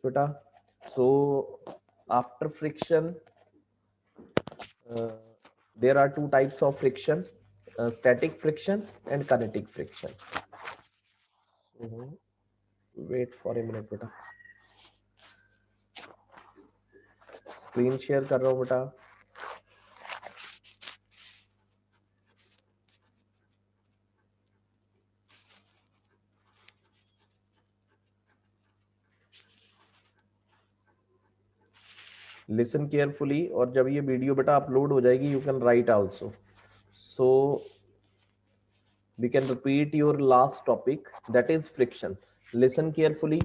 बेटा, so after friction, there are two types of friction, static friction and kinetic friction. Wait for a minute बेटा, screen share कर रहा हूँ बेटा. Listen carefully, और जब ये वीडियो बेटा अपलोड हो जाएगी you can right also. So we can repeat your last topic, that is friction. Listen carefully.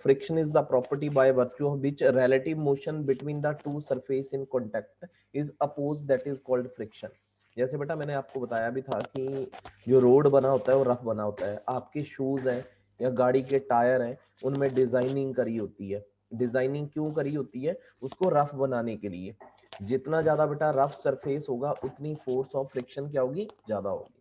Friction is the property by virtue of which a relative motion between the two surface in contact is opposed, that is called friction. जैसे बेटा मैंने आपको बताया भी था कि जो road बना होता है वो रफ बना होता है. आपके शूज हैं या गाड़ी के टायर हैं, उनमें डिजाइनिंग करी होती है. डिजाइनिंग क्यों करी होती है? उसको रफ बनाने के लिए. जितना ज्यादा बेटा रफ सरफेस होगा उतनी फोर्स ऑफ फ्रिक्शन क्या होगी? ज्यादा होगी.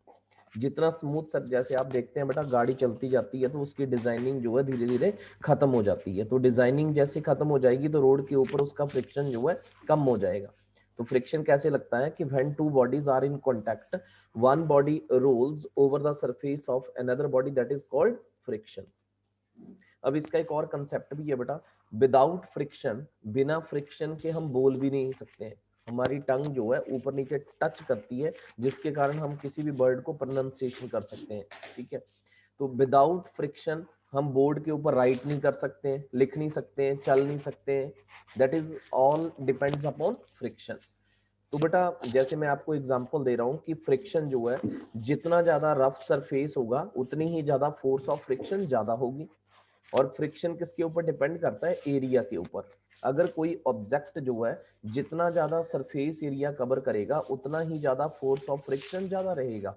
जितना स्मूथ सर, जैसे आप देखते हैं बेटा गाड़ी चलती जाती है तो उसकी डिजाइनिंग जो है धीरे धीरे खत्म हो जाती है. तो डिजाइनिंग जैसे खत्म हो जाएगी तो रोड के ऊपर उसका फ्रिक्शन जो है कम हो जाएगा. तो फ्रिक्शन कैसे लगता है कि when two bodies are in contact, one body rolls over the surface of another body, that is called friction. अब इसका एक और कंसेप्ट भी है बेटा, विदाउट फ्रिक्शन, बिना फ्रिक्शन के हम बोल भी नहीं सकते हैं. हमारी टंग जो है ऊपर नीचे टच करती है, जिसके कारण हम किसी भी वर्ड को प्रोनाउंसिएशन कर सकते हैं. ठीक है, तो विदाउट फ्रिक्शन हम बोर्ड के ऊपर राइट नहीं कर सकते हैं, लिख नहीं सकते हैं, चल नहीं सकते हैं. That is all depends upon friction. तो बेटा जैसे मैं आपको एग्जांपल दे रहा हूं कि फ्रिक्शन जो है, जितना ज्यादा रफ सरफेस होगा उतनी ही ज्यादा फोर्स ऑफ फ्रिक्शन ज्यादा होगी. और फ्रिक्शन किसके ऊपर डिपेंड करता है? एरिया के ऊपर. अगर कोई ऑब्जेक्ट जो है जितना ज्यादा सरफेस एरिया कवर करेगा उतना ही ज्यादा फोर्स ऑफ फ्रिक्शन ज्यादा रहेगा,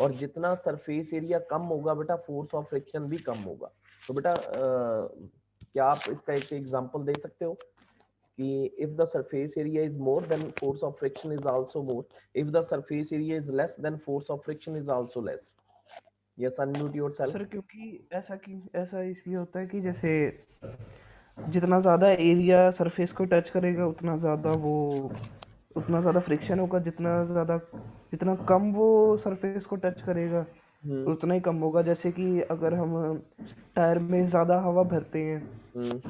और जितना सरफेस एरिया कम होगा बेटा फोर्स ऑफ फ्रिक्शन भी कम होगा. तो बेटा क्या आप इसका एक एग्जांपल दे सकते हो कि if the surface area is more than force of friction is also more, if the surface area is less than force of friction is also less. Yes, unmute yourself. Sir क्योंकि ऐसा इसलिए होता है कि जैसे जितना ज़्यादा एरिया सरफेस को टच करेगा उतना ज़्यादा फ्रिक्शन होगा, जितना कम वो सरफेस को टच करेगा उतना ही कम होगा. जैसे कि अगर हम टायर में ज़्यादा हवा भरते हैं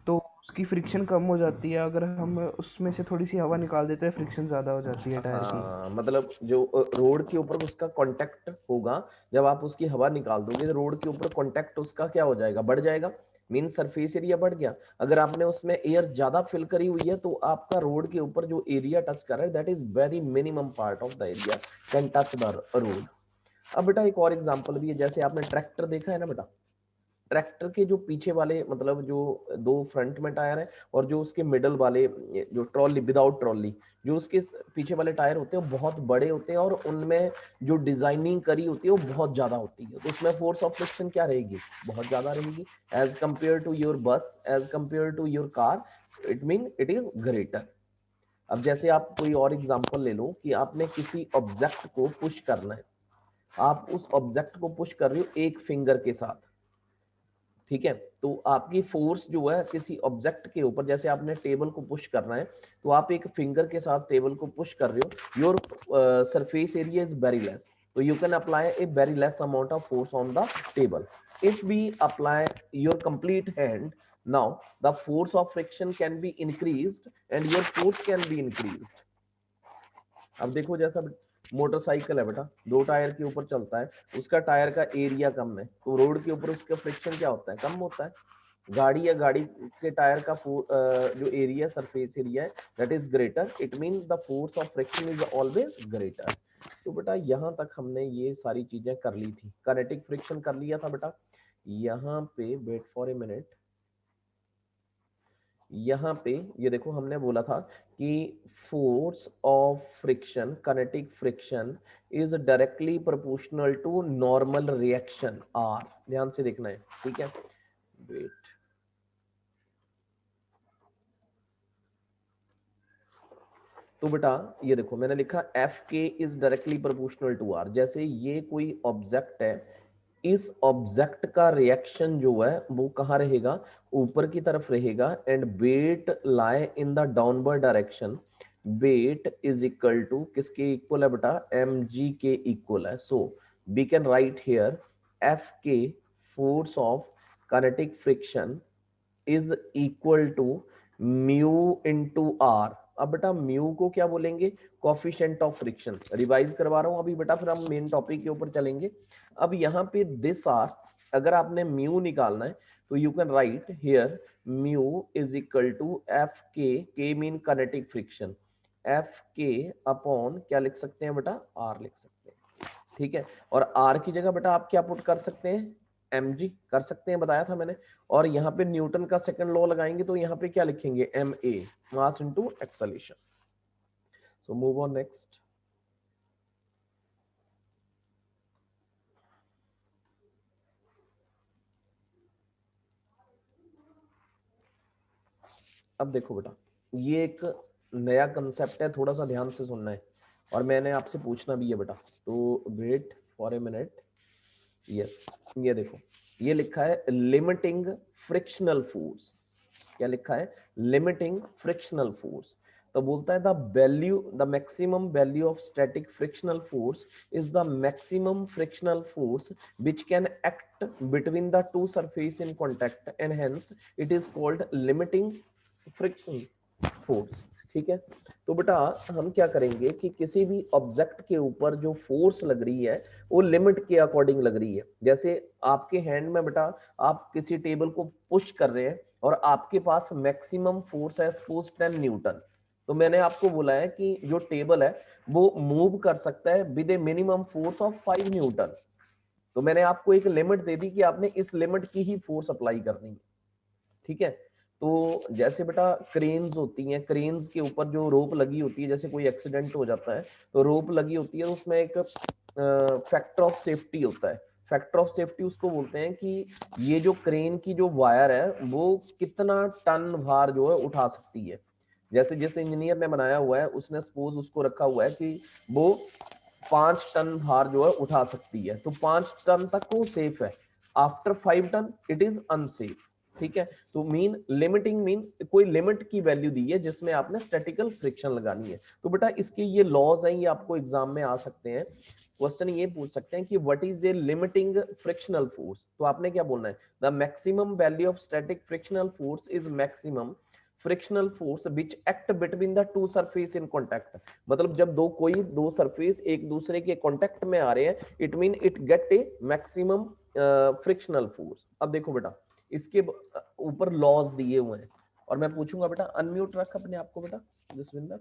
तो उसकी फ्रिक्शन कम हो जाती है, अगर हम उसमें से थोड़ी सी हवा निकाल देते हैं फ्रिक्शन ज़्यादा हो जाती है टायर की. हाँ, मतलब जो रोड के ऊपर उसका कांटेक्ट होगा, जब आप उसकी हवा निकाल दोगे तो रोड के ऊपर कांटेक्ट उसका क्या हो जाएगा? बढ़ जाएगा. मीन सरफेस एरिया बढ़ गया. अगर आपने उसमें एयर ज्यादा फिल करी हुई है तो आपका रोड के ऊपर जो एरिया टच कर रहा है, that is very minimum part of the area can touch the road. अब बेटा एक और एग्जांपल भी है, जैसे आपने ट्रैक्टर देखा है ना बेटा. ट्रैक्टर के जो पीछे वाले, मतलब जो दो फ्रंट में टायर है और जो उसके मिडल वाले, जो ट्रॉली विदाउट ट्रॉली, जो उसके पीछे वाले टायर होते हैं वो बहुत बड़े होते हैं और उनमें जो डिजाइनिंग करी होती है वो बहुत ज्यादा होती है. तो उसमें फोर्स ऑफ फ्रिक्शन क्या रहेगी? बहुत ज्यादा रहेगी. As compare to your bus, as compare to your car, it mean it is greater. अब जैसे आप कोई और एग्जांपल ले लो कि आपने किसी ऑब्जेक्ट को पुश करना है. आप उस ऑब्जेक्ट को पुश कर रहे हो एक फिंगर के साथ. ठीक है, तो आपकी फोर्स जो है किसी ऑब्जेक्ट के ऊपर, जैसे आपने टेबल को पुश करना है तो आप एक फिंगर के साथ टेबल को पुश कर रहे हो. Your surface area is very less, तो you can apply a very less amount of force on the table. If we apply your complete hand, now the force of friction can be increased and your force can be increased. अब देखो जैसा motorcycle है बेटा, दो tyre के ऊपर चलता है, उसका टायर का एरिया कम है तो रोड के ऊपर उसका फ्रिक्शन क्या होता है? कम होता है. गाड़ी या गाड़ी के टायर का जो एरिया, सरफेस एरिया है, that is greater, it mean the force of friction is always greater. तो बेटा यहाँ तक हमने ये सारी चीजें कर ली थी. काइनेटिक फ्रिक्शन कर लिया था बेटा. यहाँ पे वेट फॉर ए मिनट, यहाँ पे ये देखो हमने बोला था कि force of friction, kinetic friction is directly proportional to normal reaction R. ध्यान से देखना है, ठीक है. वेट, तो बेटा ये देखो मैंने लिखा F K is directly proportional to R. जैसे ये कोई ऑब्जेक्ट है, इस ऑब्जेक्ट का रिएक्शन जो है वो कहाँ रहेगा, ऊपर की तरफ रहेगा, and weight lie in the downward direction. Weight is equal to किसके इक्वल है बेटा, mg के इक्वल है। So we can write here F के force of kinetic friction is equal to mu into R. अब बेटा म्यू को क्या बोलेंगे, कोफिशिएंट ऑफ फ्रिक्शन। रिवाइज करवा रहा हूं अभी बेटा, फिर हम मेन टॉपिक के ऊपर चलेंगे। अब यहाँ पे दिस आर, अगर आपने म्यू निकालना है तो you can write here mu is equal to F K mean kinetic friction, F K upon क्या लिख सकते हैं बेटा, आर लिख सकते हैं। ठीक है, और आर की जगह बेटा आप क्या पुट कर सकते हैं, mg कर सकते हैं, बताया था मैंने। और यहाँ पे न्यूटन का सेकंड लॉ लगाएंगे तो यहाँ पे क्या लिखेंगे, ma, mass into acceleration. So move on next. अब देखो बेटा, ये एक नया कंसेप्ट है, थोड़ा सा ध्यान से सुनना है और मैंने आपसे पूछना भी है बेटा, तो wait for a minute. Yes, ये देखो, ये लिखा है लिमिटिंग फ्रिक्शनल फोर्स। क्या लिखा है, लिमिटिंग फ्रिक्शनल फोर्स। तो बोलता है the value, the maximum value of static frictional force is the maximum frictional force which can act between the two surface in contact and hence it is called limiting friction force. ठीक है, तो बेटा हम क्या करेंगे कि किसी भी ऑब्जेक्ट के ऊपर जो फोर्स लग रही है वो लिमिट के अकॉर्डिंग लग रही है। जैसे आपके हैंड में बेटा आप किसी टेबल को पुश कर रहे हैं और आपके पास मैक्सिमम फोर्स है सपोज 10 न्यूटन, तो मैंने आपको बोला है कि जो टेबल है वो मूव कर सकता है with A minimum force of 5 Newton. तो मैंने आपको एक लिमिट दे दी कि आपने इस लिमिट की ही फोर्स अप्लाई करनी है। ठीक है, तो जैसे बेटा क्रेन्स होती हैं, क्रेन्स के ऊपर जो रोप लगी होती है, जैसे कोई एक्सीडेंट हो जाता है तो रोप लगी होती है, तो उसमें एक फैक्टर ऑफ सेफ्टी होता है। फैक्टर ऑफ सेफ्टी उसको बोलते हैं कि ये जो क्रेन की जो वायर है वो कितना टन भार जो है उठा सकती है। जैसे जिस इंजीनियर ने बनाया हुआ है उसने सपोज उसको रखा हुआ है कि वो 5 टन भार जो है उठा सकती है, तो 5 टन तक वो सेफ है। After 5 ton it is unsafe. ठीक है, तो मीन लिमिटिंग मीन कोई लिमिट की वैल्यू दी है जिसमें आपने स्टैटिकल फ्रिक्शन लगानी है। तो बेटा इसके ये लॉज हैं, ये आपको एग्जाम में आ सकते हैं। क्वेश्चन ये पूछ सकते हैं कि what is A limiting frictional force, तो आपने क्या बोलना है, the maximum value of static frictional force is maximum frictional force which act between the two surface in contact. मतलब जब कोई दो सरफेस एक दूसरे के कॉन्टैक्ट में आ रहे हैं, it mean it get A maximum frictional force. अब देखो बेटा इसके ऊपर लॉज दिए हुए हैं और मैं पूछूंगा बेटा, अनम्यूट रख अपने आप को बेटा जसविंदर।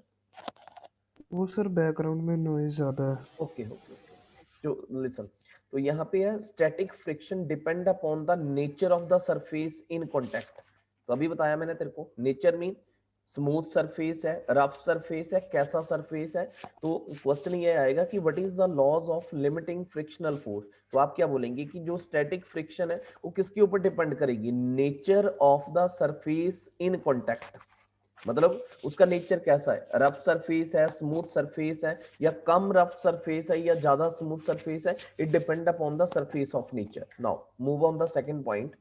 वो सर बैकग्राउंड में नॉइज ज्यादा है। ओके ओके, तो लिसन, तो यहाँ पे है static friction depend upon the nature of the surface in contact. तो अभी बताया मैंने तेरे को, नेचर मीन स्मूथ सरफेस है, रफ सरफेस है, कैसा सरफेस है। तो क्वेश्चन ये आएगा कि what is the laws of limiting frictional force. तो आप क्या बोलेंगे कि जो स्टैटिक फ्रिक्शन है वो किसके ऊपर डिपेंड करेगी, nature of the surface in contact. मतलब उसका नेचर कैसा है, रफ सरफेस है, स्मूथ सरफेस है, या कम रफ सरफेस है, या ज्यादा स्मूथ सरफेस है। It depend upon the surface of nature. Now move on the second point.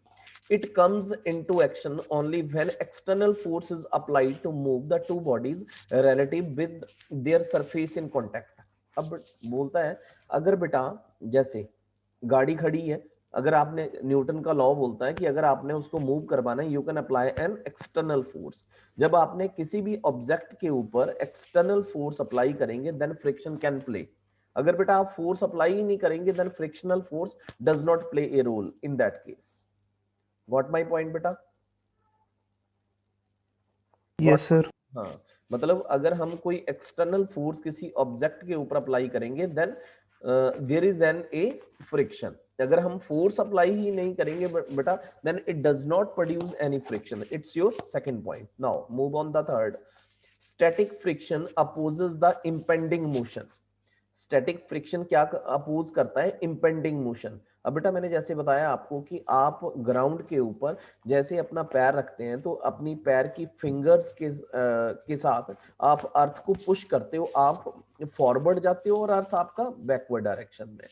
It comes into action only when external force is applied to move the two bodies relative with their surface in contact। अब बोलता है अगर बेटा जैसे गाड़ी खड़ी है, अगर आपने, न्यूटन का लॉ बोलता है कि अगर आपने उसको मूव करवाना है you can apply an external force. जब आपने किसी भी ऑब्जेक्ट के ऊपर एक्सटर्नल फोर्स अप्लाई करेंगे देन फ्रिक्शन कैन प्ले। अगर बेटा आप फोर्स अप्लाई ही नहीं करेंगे then frictional force does not play a role in that case. What my point बेटा? Yes sir. हाँ, मतलब अगर हम कोई एक्सटर्नल फोर्स किसी ऑब्जेक्ट के ऊपर अप्लाई करेंगे then there is an a friction. अगर हम फोर्स अप्लाई ही नहीं करेंगे बेटा then it does not produce any friction. It's your second point. Now move on the third. Static friction opposes the impending motion. Static friction क्या oppose करता है, impending motion. अब बेटा मैंने जैसे बताया आपको कि आप ग्राउंड के ऊपर जैसे अपना पैर रखते हैं तो अपनी पैर की फिंगर्स के साथ आप अर्थ को पुश करते हो, आप फॉरवर्ड जाते हो और अर्थ आपका बैकवर्ड डायरेक्शन में।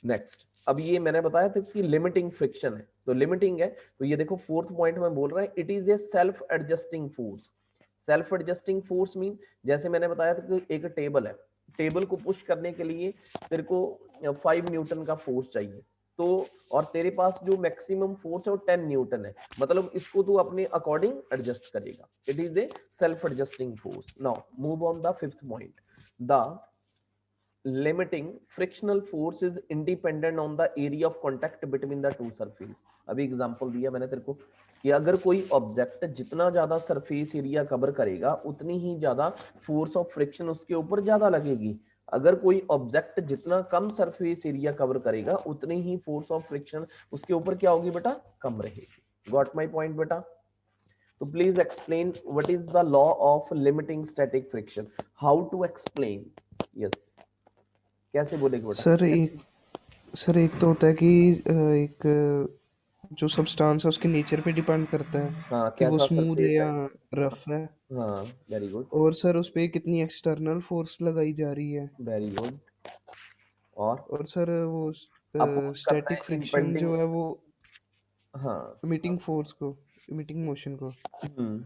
नेक्स्ट, अब ये मैंने बताया था कि लिमिटिंग फ्रिक्शन है, तो लिमिटिंग है, तो ये देखो फोर्थ पॉइंट में बोल रहा है it is a self adjusting force. Self adjusting force mean, जैसे मैंने बताया था कि एक टेबल है, टेबल को पुश करने के लिए तेरे को 5 न्यूटन का फोर्स चाहिए, तो और तेरे पास जो मैक्सिमम फोर्स है वो 10 न्यूटन है, मतलब इसको तू अपने अकॉर्डिंग एडजस्ट करेगा। It is a self adjusting force. Now move on the fifth point, the limiting frictional force is independent on the area of contact between the two surface। अभी example दिया मैंने तेरे को कि अगर कोई ऑब्जेक्ट जितना ज्यादा सरफेस एरिया कवर करेगा उतनी ही ज्यादा फोर्स ऑफ फ्रिक्शन उसके ऊपर ज्यादा लगेगी, अगर कोई ऑब्जेक्ट जितना कम सरफेस एरिया कवर करेगा उतनी ही फोर्स ऑफ फ्रिक्शन उसके ऊपर क्या होगी बेटा, कम रहेगी। गॉट माय पॉइंट बेटा? तो please explain what is the law of limiting static friction, how to explain. Yes, कैसे बोलेगे बेटा? सर एक तो होता है कि एक जो सब्सटेंस है उसके नेचर पे डिपेंड करता है हाँ, कि वो कैसा स्मूथ है सरफेस या है। रफ है। हाँ, वेरी गुड, और सर उस पे कितनी एक्सटर्नल फोर्स लगाई जा रही है। Very good. और और सर वो अपोज करता है स्टैटिक कि फ्रिक्शन डिपेंडिंग। जो है वो हाँ, इमिटिंग फोर्स को, इमिटिंग मोशन को हम्म,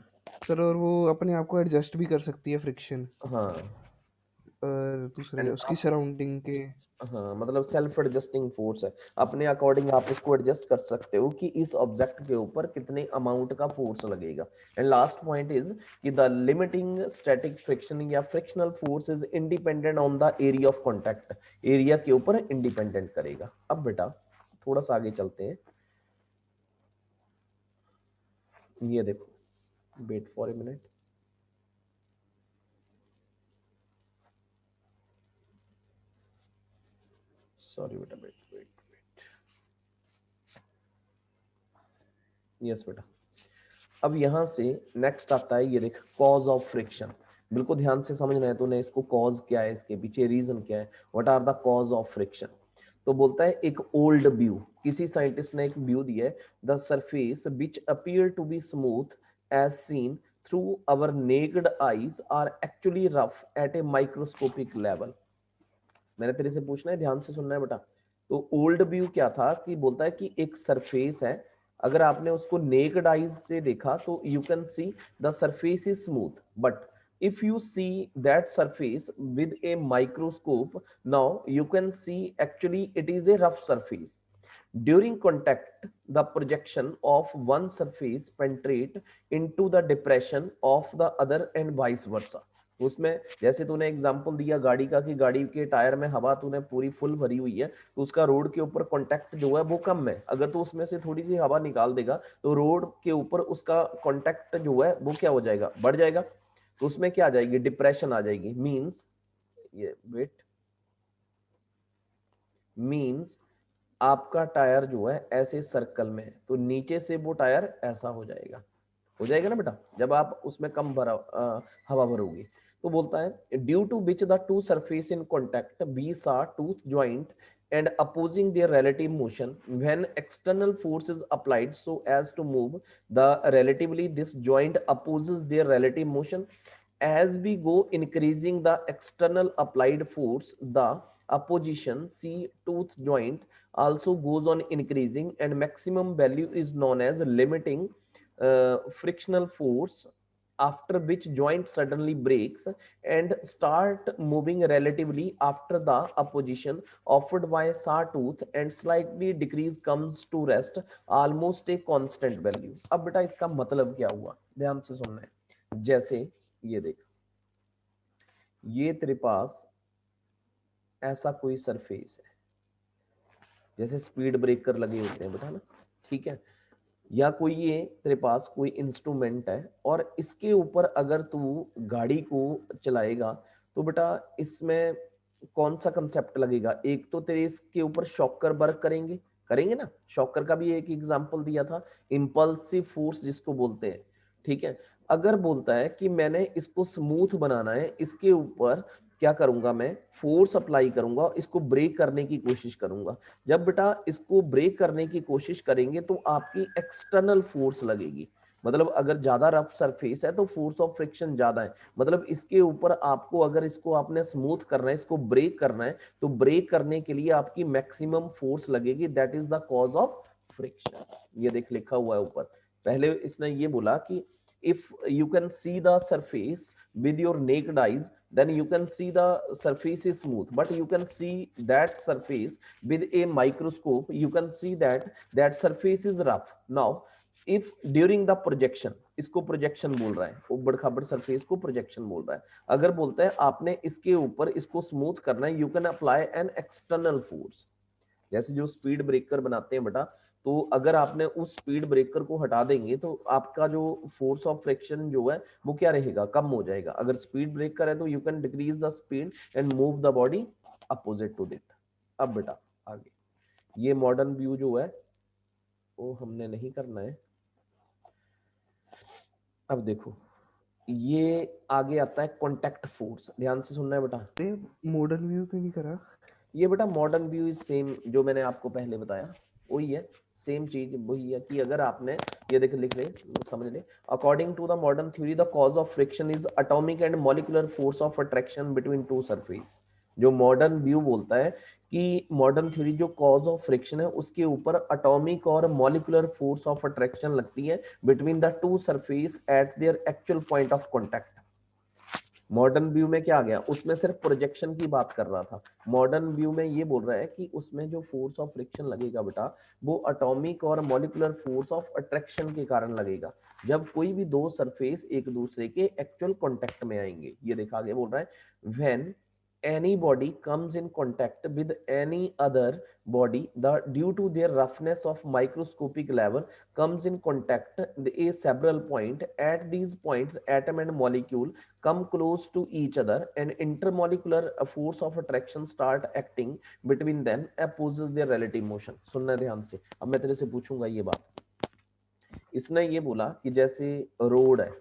सर, और वो अपने आप को एडजस्ट भी कर सकती है फ्रिक्शन हाँ, दूसरे एंड उसकी आप, सराउंडिंग के। हाँ मतलब सेल्फ एडजस्टिंग फोर्स है, अपने अकॉर्डिंग आप उसको एडजस्ट कर सकते हो कि इस ऑब्जेक्ट के ऊपर कितने अमाउंट का फोर्स लगेगा। एंड लास्ट पॉइंट इज कि द लिमिटिंग स्टैटिक फ्रिक्शन या frictional force is independent on the area of contact, area के ऊपर इंडिपेंडेंट करेगा। अब बेटा थोड़ा सा आगे चलते हैं, ये देखो, wait for a minute, sorry बेटा, वेट वेट वेट, यस बेटा। अब यहां से नेक्स्ट आता है, ये देख, कॉज ऑफ फ्रिक्शन। बिल्कुल ध्यान से समझना है तूने इसको, कॉज क्या है, इसके पीछे रीजन क्या है, what are the cause of friction. तो बोलता है एक ओल्ड व्यू, किसी साइंटिस्ट ने एक व्यू दिया है, the surface which appear to be smooth as seen through our naked eyes are actually rough at a microscopic level. मैंने तेरे से पूछना है, ध्यान से सुनना है बेटा। तो ओल्ड व्यू क्या था कि बोलता है कि एक सरफेस है, अगर आपने उसको नेक्ड आईज से देखा तो you can see the surface is smooth, but if you see that surface with a microscope, now you can see actually it is a rough surface. During contact, the projection of one surface penetrate into the depression of the other and vice versa। उसमें जैसे तूने example दिया गाड़ी का कि गाड़ी के tyre में हवा तूने पूरी फुल भरी हुई है, तो उसका रोड के ऊपर कांटेक्ट जो है वो कम है, अगर तो उसमें से थोड़ी सी हवा निकाल देगा तो रोड के ऊपर उसका कांटेक्ट जो है वो क्या हो जाएगा, बढ़ जाएगा, तो उसमें क्या आ जाएगी, डिप्रेशन आ जाएगी। मींस, ये वेट, मींस आपका टायर जो है ऐसे सर्कल में है तो नीचे से वो टायर ऐसा हो जाएगा ना बेटा, जब आप उसमें कम भरा हवा भरोगे। तो बोलता है due to which the two surface in contact be saw tooth joint and opposing their relative motion, when external force is applied so as to move the relatively, this joint opposes their relative motion. As we go increasing the external applied force, the opposition see tooth joint also goes on increasing, and maximum value is known as limiting frictional force, after which joint suddenly breaks and start moving relatively after the opposition offered by sawtooth, and slightly decrease comes to rest almost a constant value। अब बेटा इसका मतलब क्या हुआ, ध्यान से सुनना है। जैसे ये देख, ये तेरे पास ऐसा कोई सरफेस है, जैसे स्पीड ब्रेकर लगे होते हैं बेटा ना, ठीक है, या कोई ये तेरे पास कोई इंस्ट्रूमेंट है और इसके ऊपर अगर तू गाड़ी को चलाएगा तो बेटा इसमें कौन सा कंसेप्ट लगेगा, एक तो तेरे इसके ऊपर शॉकर वर्क करेंगे, करेंगे ना, शॉकर का भी एक एग्जांपल दिया था, इंपल्सिव फोर्स जिसको बोलते हैं, ठीक है। अगर बोलता है कि मैंने इसको स्मूथ बनाना है, इसके ऊपर क्या करूंगा, मैं फोर्स अप्लाई करूंगा, इसको ब्रेक करने की कोशिश करूंगा, जब बेटा इसको ब्रेक करने की कोशिश करेंगे तो आपकी एक्सटर्नल फोर्स लगेगी, मतलब अगर ज्यादा रफ सरफेस है तो फोर्स ऑफ फ्रिक्शन ज्यादा है, मतलब इसके ऊपर आपको अगर इसको आपने स्मूथ करना है, इसको ब्रेक करना है, तो ब्रेक करने के लिए आपकी मैक्सिमम फोर्स लगेगी, that is the cause of friction. ये देख लिखा हुआ है ऊपर। पहले इसने ये बोला कि if you can see the surface with your naked eyes, then you can see the surface is smooth, but you can see that surface with a microscope, you can see that that surface is rough. Now if during the projection, इसको projection बोल रहा है, उबड़ खाबड़ surface को projection बोल रहा है, अगर बोलता है आपने इसके ऊपर इसको स्मूथ करना है, you can apply an external force. जैसे जो स्पीड ब्रेकर बनाते हैं बेटा, तो अगर आपने उस स्पीड ब्रेकर को हटा देंगे तो आपका जो फोर्स ऑफ फ्रिक्शन जो है वो क्या रहेगा, कम हो जाएगा। अगर स्पीड ब्रेकर है तो you can decrease the speed and move the body opposite to it. अब बेटा आगे ये मॉडर्न व्यू जो है वो हमने नहीं करना है। अब देखो ये आगे आता है कॉन्टैक्ट फोर्स, ध्यान से सुनना है बेटा। मॉडर्न व्यू क्यों नहीं करा? ये बेटा मॉडर्न व्यू इज सेम जो मैंने आपको पहले बताया, वही है, सेम चीज वही है कि अगर आपने ये देख लिख ले समझ ले, according to the modern theory the cause of friction is atomic and molecular force of attraction between two surface. जो मॉडर्न व्यू बोलता है कि मॉडर्न थ्योरी जो कॉज ऑफ फ्रिक्शन है उसके ऊपर एटॉमिक और मॉलिक्यूलर फोर्स ऑफ अट्रैक्शन लगती है between the two surface at their actual point of contact. Modern view में क्या आ गया, उसमें सिर्फ प्रोजेक्शन की बात कर रहा था। मॉडर्न व्यू में ये बोल रहा है कि उसमें जो फोर्स ऑफ फ्रिक्शन लगेगा बेटा वो एटॉमिक और मॉलिक्यूलर फोर्स ऑफ अट्रैक्शन के कारण लगेगा जब कोई भी दो सरफेस एक दूसरे के एक्चुअल कांटेक्ट में आएंगे। ये देखा आगे बोल रहा है when any body comes in contact with any other body, the due to their roughness of microscopic level comes in contact a several point, at these points atom and molecule come close to each other and intermolecular force of attraction start acting between them opposes their relative motion। सुनना ध्यान से, अब मैं तेरे से पूछूंगा ये बात। इसने ये बोला कि जैसे रोड है,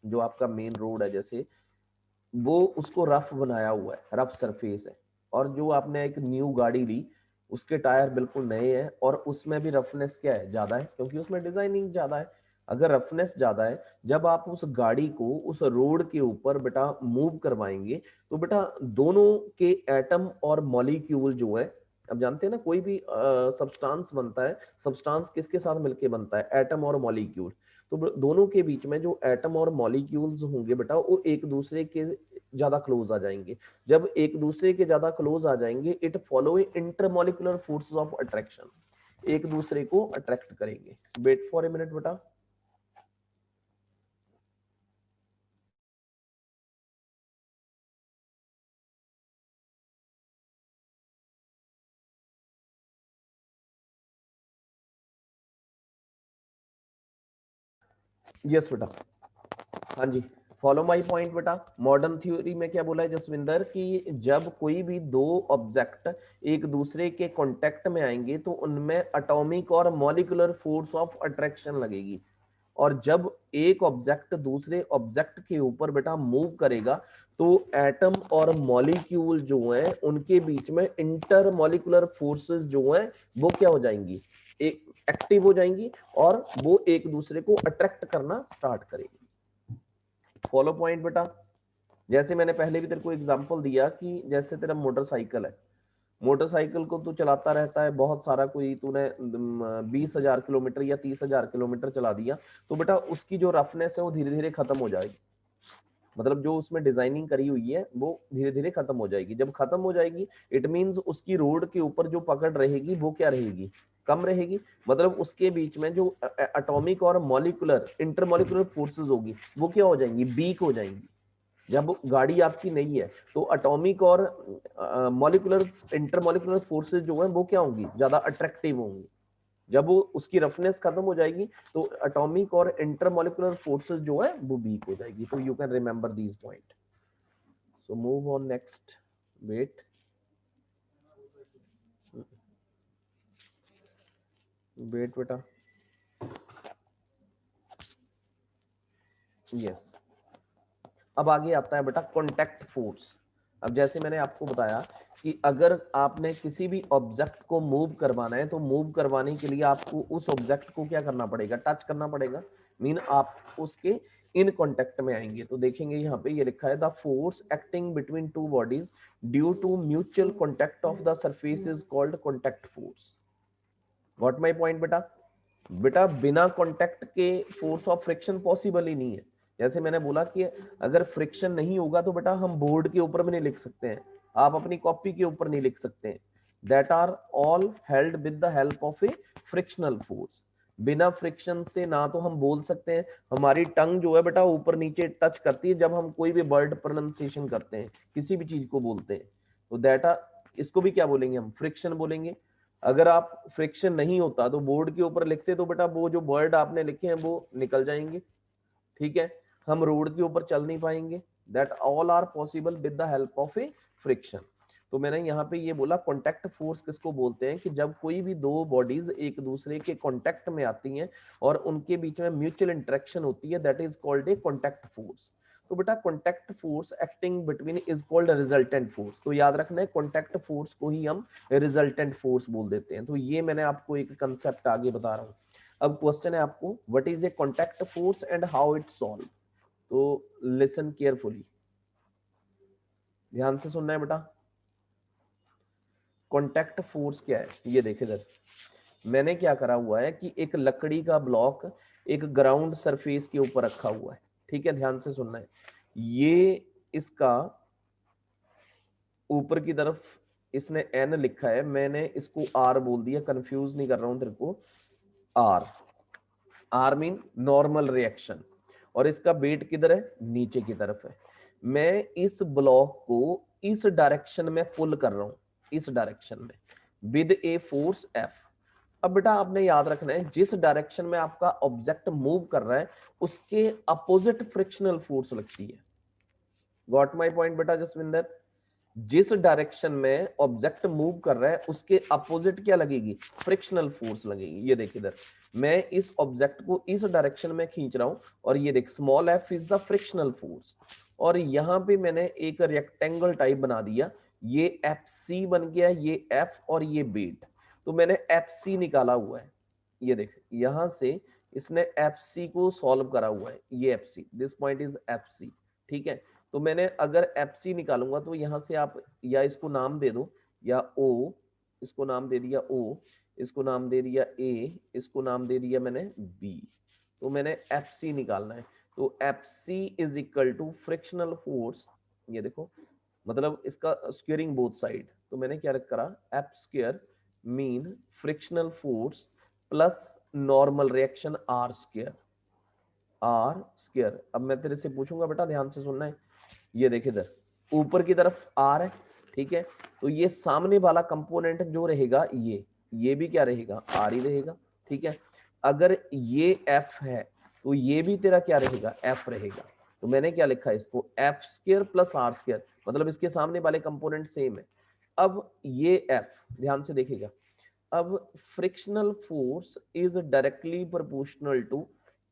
जो आपका मेन रोड है, जैसे वो उसको रफ बनाया हुआ है, रफ सरफेस है, और जो आपने एक न्यू गाड़ी ली उसके टायर बिल्कुल नए हैं और उसमें भी रफनेस क्या है, ज्यादा है, क्योंकि उसमें डिजाइनिंग ज्यादा है। अगर रफनेस ज्यादा है, जब आप उस गाड़ी को उस रोड के ऊपर बेटा मूव करवाएंगे तो बेटा दोनों के एटम और मॉलिक्यूल जो है, अब जानते हैं ना कोई भी सब्सटेंस बनता है, सब्सटेंस किसके साथ मिलके बनता है, एटम और मॉलिक्यूल। तो दोनों के बीच में जो एटम और मॉलिक्यूल्स होंगे बेटा वो एक दूसरे के ज्यादा क्लोज आ जाएंगे। जब एक दूसरे के ज्यादा क्लोज आ जाएंगे it follow intermolecular forces of attraction, एक दूसरे को अट्रैक्ट करेंगे। वेट फॉर ए मिनट बेटा। यस बेटा, हाँ जी, फॉलो माई पॉइंट बेटा। मॉडर्न थ्योरी में क्या बोला है जसविंदर कि जब कोई भी दो ऑब्जेक्ट एक दूसरे के कांटेक्ट में आएंगे तो उनमें एटॉमिक और मॉलिक्यूलर फोर्स ऑफ अट्रैक्शन लगेगी, और जब एक ऑब्जेक्ट दूसरे ऑब्जेक्ट के ऊपर बेटा मूव करेगा तो एटम और मॉलिक्यूल जो हैं उनके बीच में इंटर मॉलिक्यूलर फोर्सेस जो हैं वो क्या हो जाएंगी, एक एक्टिव हो जाएंगी और वो एक दूसरे को अट्रैक्ट करना स्टार्ट करेगी। फॉलो पॉइंट बेटा। जैसे मैंने पहले भी तेरे को एग्जांपल दिया कि जैसे तेरा मोटरसाइकिल है, मोटरसाइकिल को तू चलाता रहता है बहुत सारा, कोई तूने 20,000 किलोमीटर या 30,000 किलोमीटर चला दिया तो बेटा उसकी जो रफनेस है वो धीरे धीरे खत्म हो जाएगी, मतलब जो उसमें डिजाइनिंग करी हुई है वो धीरे धीरे खत्म हो जाएगी। जब खत्म हो जाएगी इट मींस उसकी रोड के ऊपर जो पकड़ रहेगी वो क्या रहेगी, कम रहेगी। मतलब उसके बीच में जो एटॉमिक और मॉलिक्यूलर इंटरमॉलिक्यूलर फोर्सेस होगी वो क्या हो जाएंगी, वीक हो जाएंगी। जब गाड़ी आपकी नहीं है तो एटॉमिक और मॉलिक्यूलर इंटरमॉलिक्यूलर फोर्सेस जो है वो क्या होंगी, ज्यादा अट्रैक्टिव होंगी। जब वो उसकी रफनेस खत्म हो जाएगी तो एटॉमिक और इंटरमॉलिक्यूलर फोर्सेस जो है वो वीक हो जाएगी। तो you can remember these point. So move on next. Wait, wait बेटा। यस, अब आगे आता है बेटा कॉन्टैक्ट फोर्स। अब जैसे मैंने आपको बताया कि अगर आपने किसी भी ऑब्जेक्ट को मूव करवाना है तो मूव करवाने के लिए आपको उस ऑब्जेक्ट को क्या करना पड़ेगा, टच करना पड़ेगा, मीन आप उसके इन कांटेक्ट में आएंगे। तो देखेंगे यहाँ पे ये लिखा है the force acting between two bodies due to mutual contact of the surface is called contact force. Got my point बेटा? बेटा बिना कांटेक्ट के फोर्स ऑफ फ्रिक्शन पॉसिबल ही नहीं है। जैसे मैंने बोला कि अगर फ्रिक्शन नहीं होगा तो बेटा हम बोर्ड के ऊपर भी नहीं लिख सकते हैं, आप अपनी कॉपी के ऊपर नहीं लिख सकते हैं। That are all held with the help of a frictional force. बिना फ्रिक्शन से ना तो हम बोल सकते हैं, हमारी टंग जो है बेटा ऊपर नीचे टच करती है जब हम कोई भी वर्ड प्रोनाउंसिएशन करते हैं, किसी भी चीज को बोलते हैं, तो दैट आर, इसको भी क्या बोलेंगे हम, फ्रिक्शन बोलेंगे। अगर आप फ्रिक्शन नहीं होता तो बोर्ड के ऊपर लिखते तो बेटा वो जो वर्ड आपने लिखे हैं वो निकल जाएंगे, ठीक है, हम रोड के ऊपर चल नहीं पाएंगे। That all are possible with the help of a friction. तो मैंने यहाँ पे ये बोला कॉन्टैक्ट फोर्स किसको बोलते हैं कि जब कोई भी दो बॉडीज एक दूसरे के कॉन्टैक्ट में आती हैं और उनके बीच में म्यूचुअल इंटरेक्शन होती है, that is called a contact force. तो बेटा contact force acting between is called resultant force. तो याद रखना है कॉन्टैक्ट फोर्स को ही हम रिजल्टेंट फोर्स बोल देते हैं। तो ये मैंने आपको एक कंसेप्ट आगे बता रहा हूँ। अब क्वेश्चन है आपको, what is a contact force and how it solve. तो लिसन केयरफुली, ध्यान से सुनना है बेटा। कॉन्टैक्ट फोर्स क्या है, ये देखे इधर मैंने क्या करा हुआ है कि एक लकड़ी का ब्लॉक एक ग्राउंड सरफेस के ऊपर रखा हुआ है, ठीक है, ध्यान से सुनना है। ये इसका ऊपर की तरफ इसने एन लिखा है, मैंने इसको आर बोल दिया, कंफ्यूज नहीं कर रहा हूं तेरे को। R, R mean normal reaction, और इसका वेट किधर है, नीचे की तरफ है। मैं इस ब्लॉक को इस डायरेक्शन में पुल कर रहा हूं, इस डायरेक्शन में विद ए फोर्स एफ। अब बेटा आपने याद रखना है जिस डायरेक्शन में आपका ऑब्जेक्ट मूव कर रहा है उसके अपोजिट फ्रिक्शनल फोर्स लगती है। गॉट माय पॉइंट बेटा जसविंदर? जिस डायरेक्शन में ऑब्जेक्ट मूव कर रहा है उसके अपोजिट क्या लगेगी, फ्रिक्शनल फोर्स लगेगी। ये देख इधर मैं इस ऑब्जेक्ट को इस डायरेक्शन में खींच रहा हूं और ये देख small F is the frictional force, और यहां पे मैंने एक रेक्टेंगल टाइप बना दिया, ये एफ सी बन गया, ये एफ और ये बेट। तो मैंने एफ सी निकाला हुआ है, ये देख यहां से इसने एफ सी को सॉल्व करा हुआ है, ये F C, this point is F C, ठीक है। तो मैंने अगर एफ सी निकालूंगा तो यहां से आप या इसको नाम दे दो या ओ, इसको नाम दे दिया ओ, इसको नाम दे दिया ए, इसको नाम दे दिया मैंने बी। तो मैंने एफ सी निकालना है। तो F C is equal to frictional force, ये देखो मतलब इसका स्क्वेयरिंग बोथ साइड, तो मैंने क्या करा, F square mean frictional force plus normal reaction R square, R square. अब मैं तेरे से पूछूंगा बेटा, ध्यान से सुनना है, ये देख इधर ऊपर की तरफ आर है, ठीक है, तो ये सामने वाला कंपोनेंट जो रहेगा ये भी क्या रहेगा, आर ही रहेगा, ठीक है। अगर ये एफ है तो ये भी तेरा क्या रहेगा, एफ रहेगा। तो मैंने क्या लिखा है इसको, F square plus R square, मतलब इसके सामने वाले कंपोनेंट सेम है। अब ये एफ ध्यान से देखेगा, अब frictional force is directly proportional to,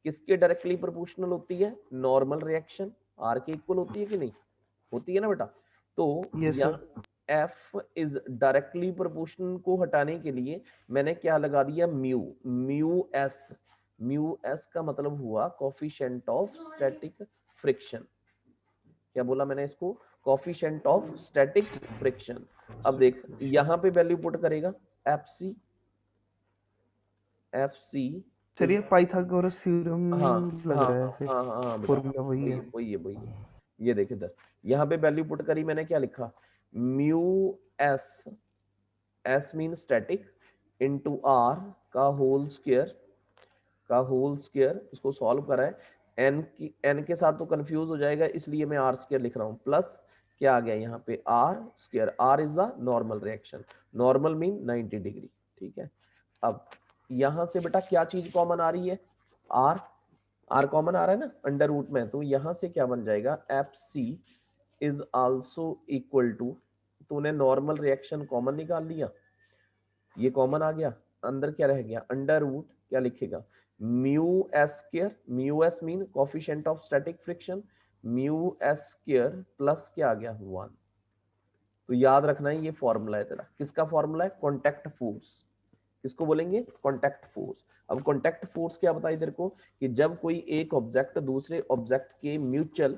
किसके डायरेक्टली प्रोपोर्शनल होती है, नॉर्मल रिएक्शन आर के इक्वल होती है कि नहीं होती है ना बेटा। तो यस यहाँ sir. F is directly proportional को हटाने के लिए मैंने क्या लगा दिया, mu, mu S, mu S का मतलब हुआ कोफिशिएंट ऑफ स्टैटिक फ्रिक्शन। क्या बोला मैंने इसको, कोफिशिएंट ऑफ स्टैटिक फ्रिक्शन। अब देख यहां पे वैल्यू पुट करेगा F C, F C sir is, ये पाइथागोरस थ्योरम हाँ लग हाँ रहा है हाँ ऐसे, हाँ हाँ हाँ बेटा, फॉर्मूला वही है। वही है। ये देख इधर यहाँ पे वैल्यू पुट करी, मैंने क्या लिखा, mu S, S mean static into R का होल स्क्वायर, का होल स्क्वायर, इसको सॉल्व करा है, एन के साथ तो कंफ्यूज हो जाएगा इसलिए मैं आर स्क्वायर लिख रहा हूँ, प्लस क्या आ गया यहाँ पे R square, R is the normal reaction, normal mean 90 degree, ठीक है। अब यहां से बेटा क्या चीज कॉमन आ रही है, आर, आर कॉमन आ रहा है ना अंडर रूट में, तो यहां से क्या बन जाएगा, F C is also equal to, तूने नॉर्मल रिएक्शन कॉमन निकाल लिया, ये कॉमन आ गया, अंदर क्या रह गया, अंडर रूट क्या लिखेगा, mu S square, mu S mean coefficient of static friction, mu S square plus क्या आ गया 1, तो याद रखना है ये फॉर्मूला है तेरा। किसका फॉर्मूला है? Contact force. किसको बोलेंगे? Contact force. अब कॉन्टैक्ट फोर्स क्या बताई तेरे को कि जब कोई एक ऑब्जेक्ट दूसरे ऑब्जेक्ट के म्यूचुअल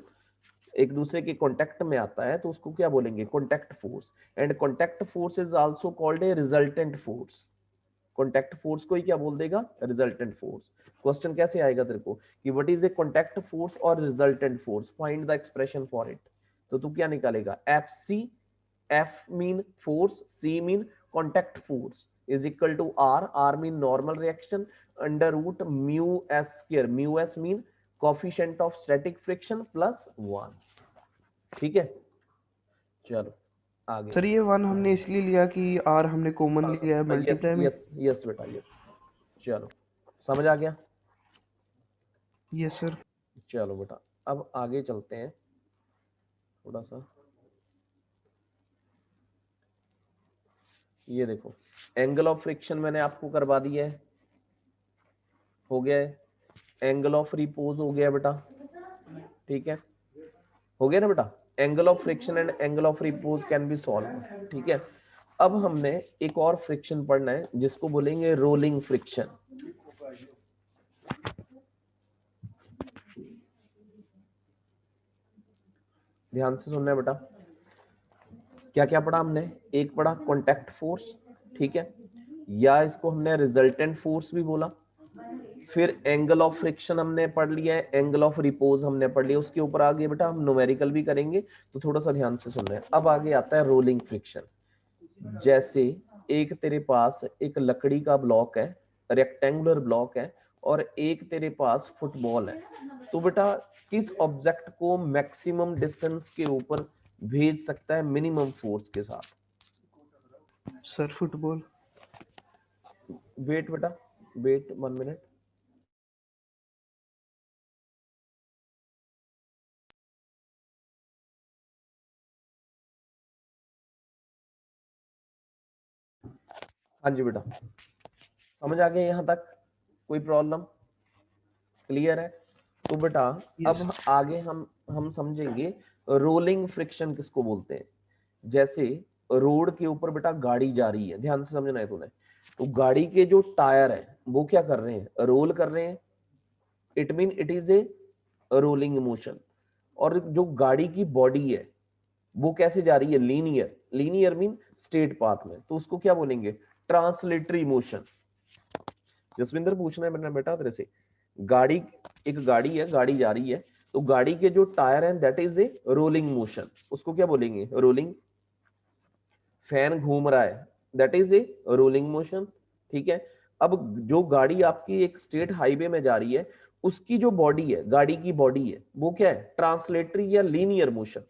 एक दूसरे के कॉन्टैक्ट में आता है तो उसको क्या बोलेंगे? Contact force. And contact force is also called A resultant force. Contact force को ही क्या बोल देगा? Resultant force. क्वेश्चन कैसे आएगा तेरे को कि what is a contact force और resultant force, find the expression for it. तो तू क्या निकालेगा? F C, F mean force, C mean contact force is equal to r mean normal reaction under root mu s square, mu s mean coefficient of static friction plus 1। ठीक है, चलो आगे। Sir ये 1 हमने इसलिए लिया कि r हमने कॉमन लिया है यस मल्टीप्लाई में। यस यस बेटा यस। चलो समझ आ गया? Yes sir. चलो बेटा अब आगे चलते हैं थोड़ा सा। ये देखो एंगल ऑफ फ्रिक्शन मैंने आपको करवा दिया है, हो गया है। एंगल ऑफ रिपोज हो गया बेटा, ठीक है, हो गया ना बेटा। Angle of friction and angle of repose can be solve, ठीक है। अब हमने एक और फ्रिक्शन पढ़ना है जिसको बोलेंगे रोलिंग फ्रिक्शन। ध्यान से सुनना है बेटा। क्या क्या पढ़ा हमने? एक पढ़ा कॉन्टैक्ट फोर्स, ठीक है, या इसको हमने रिजल्टेंट फोर्स भी बोला। फिर एंगल ऑफ फ्रिक्शन हमने पढ़ लिया है, एंगल ऑफ रिपोज हमने पढ़ लिया। उसके ऊपर आगे बेटा हम न्यूमेरिकल भी करेंगे, तो थोड़ा सा ध्यान से सुन रहे हैं। अब आगे आता है रोलिंग फ्रिक्शन। जैसे एक तेरे पास एक लकड़ी का ब्लॉक है, रेक्टेंगुलर ब्लॉक है, और एक तेरे पास फुटबॉल है, तो बेटा किस ऑब्जेक्ट को मैक्सिमम डिस्टेंस के ऊपर भेज सकता है मिनिमम फोर्स के साथ? Sir football. वेट बेटा, वेट 1 मिनट। हाँ जी बेटा, समझ आ गया यहाँ तक? कोई प्रॉब्लम? क्लियर है? तो बेटा अब आगे हम समझेंगे रोलिंग फ्रिक्शन किसको बोलते हैं। जैसे रोड के ऊपर बेटा गाड़ी जा रही है, ध्यान से समझना है तूने। तो गाड़ी के जो टायर है वो क्या कर रहे हैं? रोल कर रहे हैं। It mean it is a rolling motion. और जो गाड़ी की बॉडी है वो कैसे जा रही है? Linear. Linear mean straight path में, तो उसको क्या बोलेंगे? Translatory motion. जसविंदर पूछना है मेरा बेटा तेरे से, गाड़ी, एक गाड़ी है, गाड़ी जा रही है, तो गाड़ी के जो टायर हैं that is a rolling motion, उसको क्या बोलेंगे? रोलिंग। फैन घूम रहा है, that is a rolling motion, ठीक है। अब जो गाड़ी आपकी एक स्टेट हाईवे में जा रही है, उसकी जो बॉडी है, गाड़ी की बॉडी है, वो क्या है? ट्रांसलेटरी या लीनियर मोशन।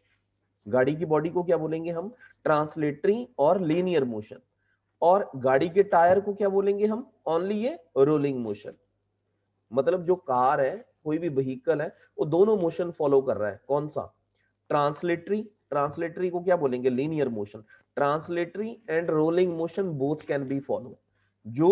गाड़ी की बॉडी को क्या बोलेंगे हम? ट्रांसलेटरी और लीनियर मोशन। और गाड़ी के टायर को क्या बोलेंगे हम? ओनली ये रोलिंग मोशन। मतलब जो कार है, कोई भी व्हीकल है, वो दोनों मोशन फॉलो कर रहा है। कौन सा? ट्रांसलेटरी। ट्रांसलेटरी को क्या बोलेंगे? Linear motion. Translatory and rolling motion both can be follow. जो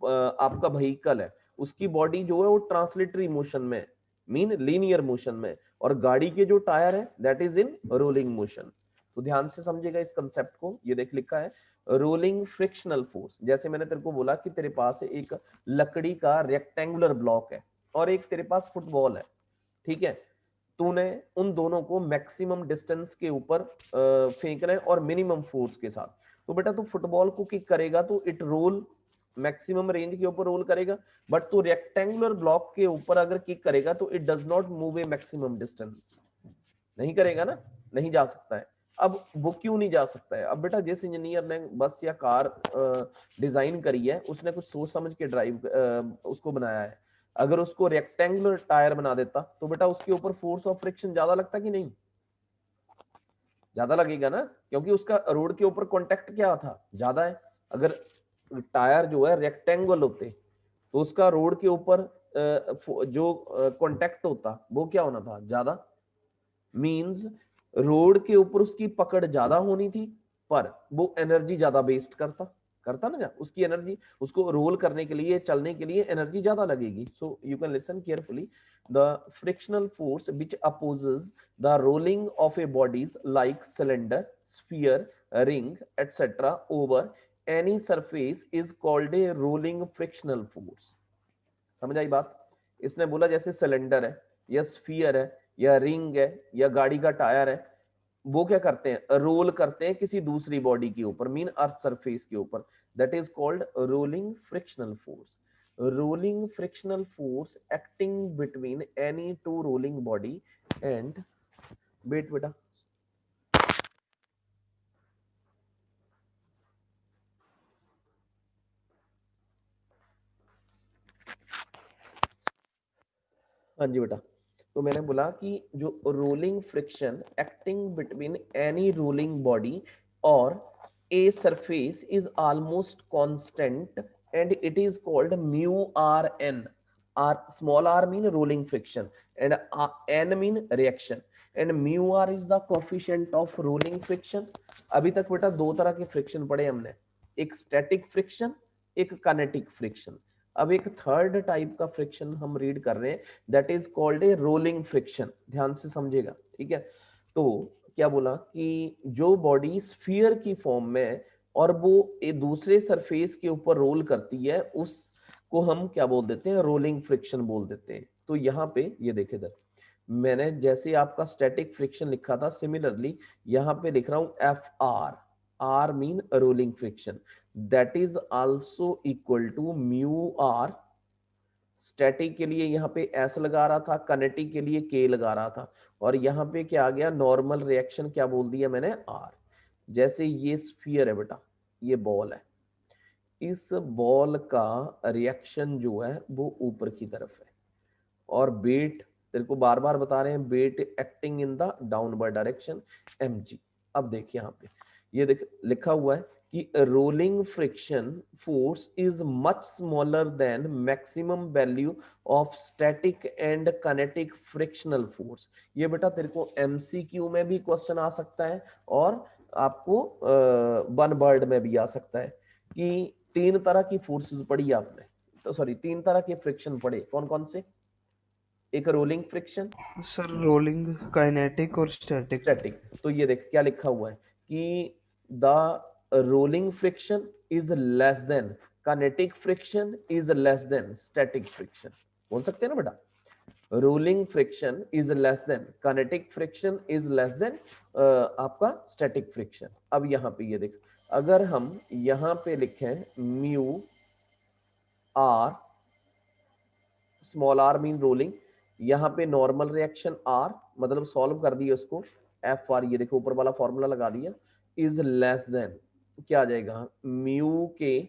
आपका व्हीकल है उसकी बॉडी जो है वो ट्रांसलेटरी मोशन में, मीन लीनियर मोशन में, और गाड़ी के जो टायर है that is in rolling motion. तो ध्यान से समझेगा इस कंसेप्ट को। ये देख लिखा है रोलिंग फ्रिक्शनल फोर्स। जैसे मैंने तेरे को बोला कि तेरे पास एक लकड़ी का रेक्टेंगुलर ब्लॉक है और एक तेरे पास फुटबॉल है, ठीक है। तूने उन दोनों को मैक्सिमम डिस्टेंस के ऊपर फेंकना है और मिनिमम फोर्स के साथ। तो बेटा तू फुटबॉल को किक करेगा तो इट रोल मैक्सिमम रेंज के ऊपर रोल करेगा, बट तू रेक्टेंगुलर ब्लॉक के ऊपर अगर किक करेगा तो it does not move A maximum distance. नहीं करेगा ना, नहीं जा सकता है। अब वो क्यों नहीं जा सकता है? अब बेटा जिस इंजीनियर ने बस या कार डिजाइन करी है उसने कुछ सोच समझ के ड्राइव उसको बनाया है। अगर उसको रेक्टेंगुलर टायर बना देता तो बेटा उसके ऊपर फोर्स ऑफ फ्रिक्शन ज्यादा लगता कि नहीं? ज्यादा लगेगा ना, क्योंकि उसका रोड के ऊपर कांटेक्ट क्या था? ज्यादा है। अगर टायर जो है रेक्टेंगल होते तो उसका रोड के ऊपर जो कांटेक्ट होता वो क्या होना था? ज्यादा। मींस रोड के ऊपर उसकी पकड़ ज्यादा होनी थी, पर वो एनर्जी ज्यादा वेस्ट करता करता ना, उसकी एनर्जी, उसको रोल करने के लिए, चलने के लिए एनर्जी ज्यादा लगेगी। So you can listen carefully. The frictional force which opposes the rolling of A bodies like cylinder, sphere, ring, etc. over any surface is called a rolling frictional force. समझ आई बात? इसने बोला जैसे सिलेंडर है या sphere है या ring है या गाड़ी का टायर है, वो क्या करते हैं, रोल करते हैं किसी दूसरी बॉडी के ऊपर, मीन अर्थ सरफेस के ऊपर, that is called rolling frictional force. Rolling frictional force acting between any two rolling body and, wait बेटा, हाँ जी बेटा, तो मैंने बोला कि जो rolling friction acting between any rolling body और a surface is almost constant and it is called mu rn. R, small r mean rolling friction and n mean reaction, and mu r is the coefficient of rolling friction. अभी तक बेटा दो तरह के friction पढ़े हमने, एक static friction, एक काइनेटिक फ्रिक्शन. अब एक थर्ड टाइप का फ्रिक्शन हम रीड कर रहे हैं, that is called a rolling friction. ध्यान से समझेगा, ठीक है? तो क्या बोला कि जो बॉडी स्फीयर की फॉर्म में और वो एक दूसरे सरफेस के ऊपर रोल करती है, उसको हम क्या बोल देते हैं, रोलिंग फ्रिक्शन बोल देते हैं. तो यहाँ पे ये देखे इधर मैंने जैसे आपका स्टैटिक फ्रिक्शन लिखा था, सिमिलरली यहाँ पे लिख रहा हूं F R. R mean rolling friction, that is also equal to mu R. Static के लिए यहाँ पे एस लगा रहा था, कनेटिक के लिए के लगा रहा था, और यहाँ पे क्या आ गया, नॉर्मल रिएक्शन क्या बोल दिया मैंने, आर. जैसे ये स्फीयर है बेटा, ये बॉल है, इस बॉल का रिएक्शन जो है वो ऊपर की तरफ है, और वेट तेरे को बार बार बता रहे हैं, weight acting in the downward direction mg. अब देख यहाँ पे ये देख लिखा हुआ है कि rolling friction force is much smaller than maximum value of static and kinetic frictional force. ये बेटा तेरे को एमसीक्यू में भी क्वेश्चन आ सकता है और आपको वन वर्ड में भी आ सकता है कि तीन तरह की फोर्सेस पढ़ी आपने, तो सॉरी तीन तरह के फ्रिक्शन पढ़े, कौन कौन से? एक rolling friction, sir rolling, kinetic और स्टैटिक. स्टैटिक. तो ये देख क्या लिखा हुआ है कि the rolling friction is less than kinetic friction is less than static friction. बोल सकते हैं ना बेटा, rolling friction is less than kinetic friction is less than आपका स्टैटिक फ्रिक्शन. अब यहाँ पे ये देख, अगर हम यहाँ पे लिखें mu R, small R mean rolling, यहाँ पे नॉर्मल रिएक्शन आर, मतलब सॉल्व कर दिया उसको, एफ आर, ये देखो ऊपर वाला फॉर्मूला लगा दिया, इज लेस देन, क्या आ जाएगा, म्यू के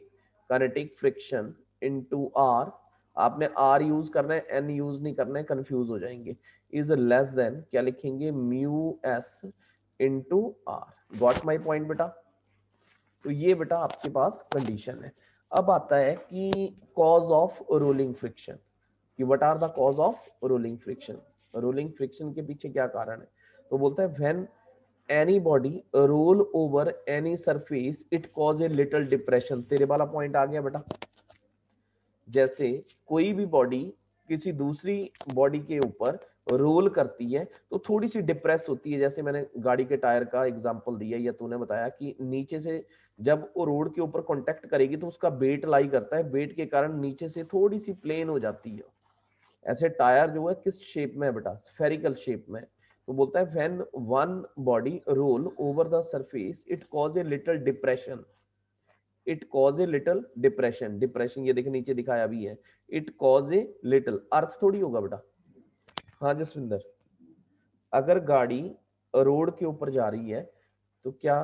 काइनेटिक फ्रिक्शन इनटू आर. आपने आर यूज करना है, एन यूज नहीं करना है, कंफ्यूज हो जाएंगे. इज लेस देन क्या लिखेंगे, mu S into R. Got my point बेटा? तो ये बेटा आपके पास कंडीशन है. अब आता है कि कॉज ऑफ रोलिंग फ्रिक्शन, कि what are the cause of rolling friction. Rolling friction के पीछे क्या कारण है? तो बोलता है when any body roll over any surface it cause a little depression. तेरे वाला पॉइंट आ गया बेटा. जैसे कोई भी बॉडी किसी दूसरी बॉडी के ऊपर रोल करती है तो थोड़ी सी डिप्रेस होती है. जैसे मैंने गाड़ी के टायर का एग्जांपल दिया या तूने बताया कि नीचे से जब वो रोड के ऊपर कांटेक्ट करेगी तो उसका वेट लाई करता है, वेट के कारण नीचे से थोड़ी सी प्लेन हो जाती है. ऐसे टायर जो है किस शेप में है बेटा, स्फेरिकल शेप में. तो बोलता है when one body roll over the surface it cause a little depression. It cause a little depression. Depression ये देखिए नीचे दिखाया भी है, इट कॉज ए लिटिल, अर्थ थोड़ी होगा बेटा. हाँ जसविंदर, अगर गाड़ी रोड के ऊपर जा रही है तो क्या,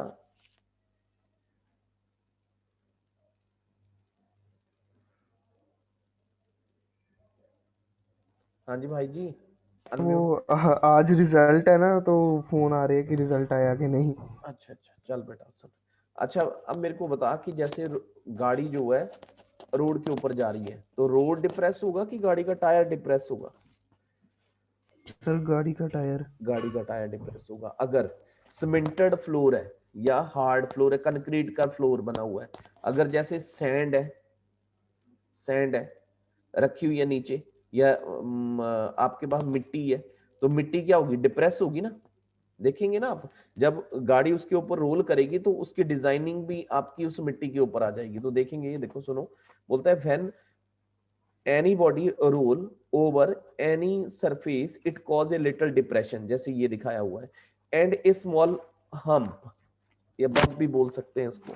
हाँ जी भाई जी, वो आज रिजल्ट है ना, तो फोन आ रही है कि रिजल्ट आया कि नहीं. अच्छा अच्छा चल बेटा चल. अच्छा अब मेरे को बता कि जैसे गाड़ी जो है रोड के ऊपर जा रही है तो रोड डिप्रेस होगा कि गाड़ी का टायर डिप्रेस होगा? सर गाड़ी का टायर. गाड़ी का टायर डिप्रेस होगा. अगर सीमेंटेड फ्लोर है या हार्ड फ्लोर है, कंक्रीट का फ्लोर बना हुआ है, अगर जैसे सैंड है, सैंड है रखी हुई है नीचे, या आपके पास मिट्टी है, तो मिट्टी क्या होगी, डिप्रेस होगी ना. देखेंगे ना आप, जब गाड़ी उसके ऊपर रोल करेगी तो उसकी डिजाइनिंग भी आपकी उस मिट्टी के ऊपर आ जाएगी। तो देखेंगे, ये देखो सुनो, बोलता है when any body roll over any surface it cause a little depression, जैसे ये दिखाया हुआ है, एंड ए स्मॉल हम्प, या बम्प भी बोल सकते हैं इसको,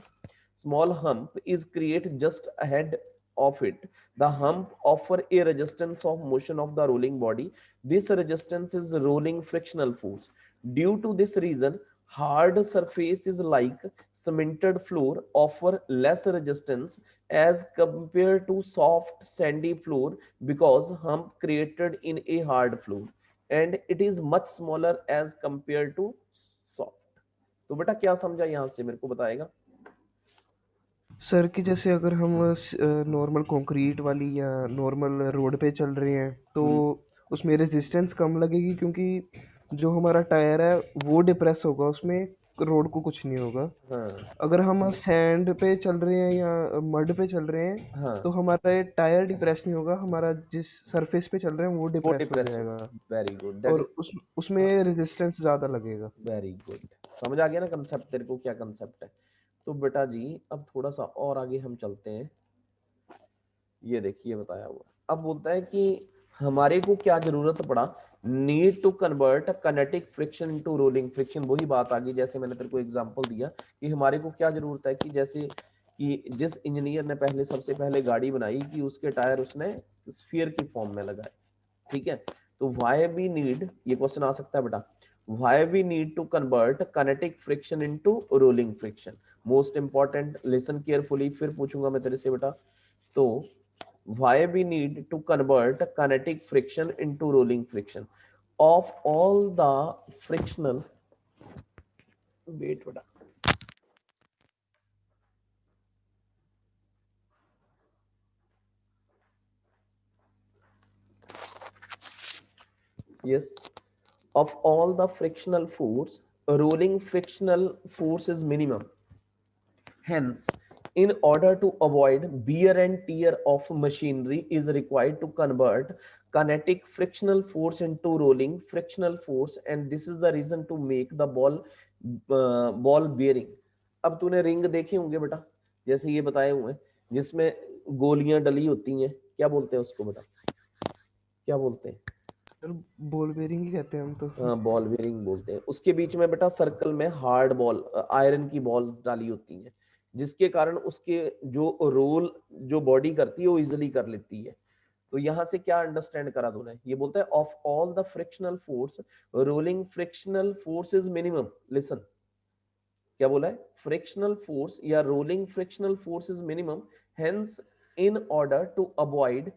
small hump is created just ahead of it. The hump offer a resistance of motion of the rolling body. This resistance is rolling frictional force. Due to this reason, hard surfaces like cemented floor offer less resistance as compared to soft sandy floor because hump created in a hard floor and it is much smaller as compared to soft. तो बेटा क्या समझा यहां से, मेरे को बताएगा? Sir कि जैसे अगर हम नॉर्मल कंक्रीट वाली या नॉर्मल रोड पे चल रहे हैं तो उसमें रेजिस्टेंस कम लगेगी, क्योंकि जो हमारा टायर है वो डिप्रेस होगा, उसमें रोड को कुछ नहीं होगा। हाँ अगर हम सैंड पे चल रहे हैं या मड पे चल रहे हैं हाँ, तो हमारा ये टायर डिप्रेस नहीं होगा, हमारा जिस सरफेस पे चल रहे हैं वो वो डिप्रेस हो डिप्रेस हो, जाएगा वेरी गुड, दैट और इज, उसमें रेजिस्टेंस ज़्यादा लगेगा। वेरी गुड, समझ आ गया ना कंसेप्ट तेरे को, क्या कंसेप्ट है? तो बेटा जी अब थोड़ा सा और आगे हम चलते हैं। ये देखिए बताया हुआ, अब बोलता है कि हमारे को क्या जरूरत पड़ा, need to convert kinetic friction into rolling friction. वही बात आ गई, जैसे मैंने तेरे को एग्जांपल दिया कि हमारे को क्या जरूरत है, कि जैसे कि जिस इंजीनियर ने पहले सबसे पहले गाड़ी बनाई कि उसके टायर उसने स्फीयर की फॉर्म में लगाए, ठीक है? तो व्हाई वी नीड, ये क्वेश्चन आ सकता है बेटा, why we need to convert kinetic friction into rolling friction? Most important, listen carefully, फिर पूछूंगा मैं तेरे से बेटा। तो why we need to convert kinetic friction into rolling friction? Of all the frictional, wait beta, yes, of all the frictional force, rolling frictional force is minimum. Hence, in order to avoid wear and tear of machinery is required to convert kinetic frictional force into rolling frictional force, and this is the reason to make the ball bearing. अब तूने ring देखे होंगे बेटा, जैसे ये बताए हुए हैं, जिसमें गोलियां डली होती हैं, क्या बोलते हैं उसको बेटा, क्या बोलते हैं? सर बॉल बेरिंग ही कहते हैं हम तो। हाँ, बॉल बेरिंग बोलते हैं। उसके बीच में बेटा सर्कल में हार्ड बॉल, आयरन की बॉल डाली होती है, जिसके कारण उसके जो रोल जो बॉडी करती है वो इजिली कर लेती है। तो यहां से क्या अंडरस्टैंड करा तूने, ये बोलता है of all the frictional force rolling frictional force is minimum. Listen, क्या बोला है, फ्रिक्शनल फोर्स या rolling frictional force is minimum, hence in order to avoid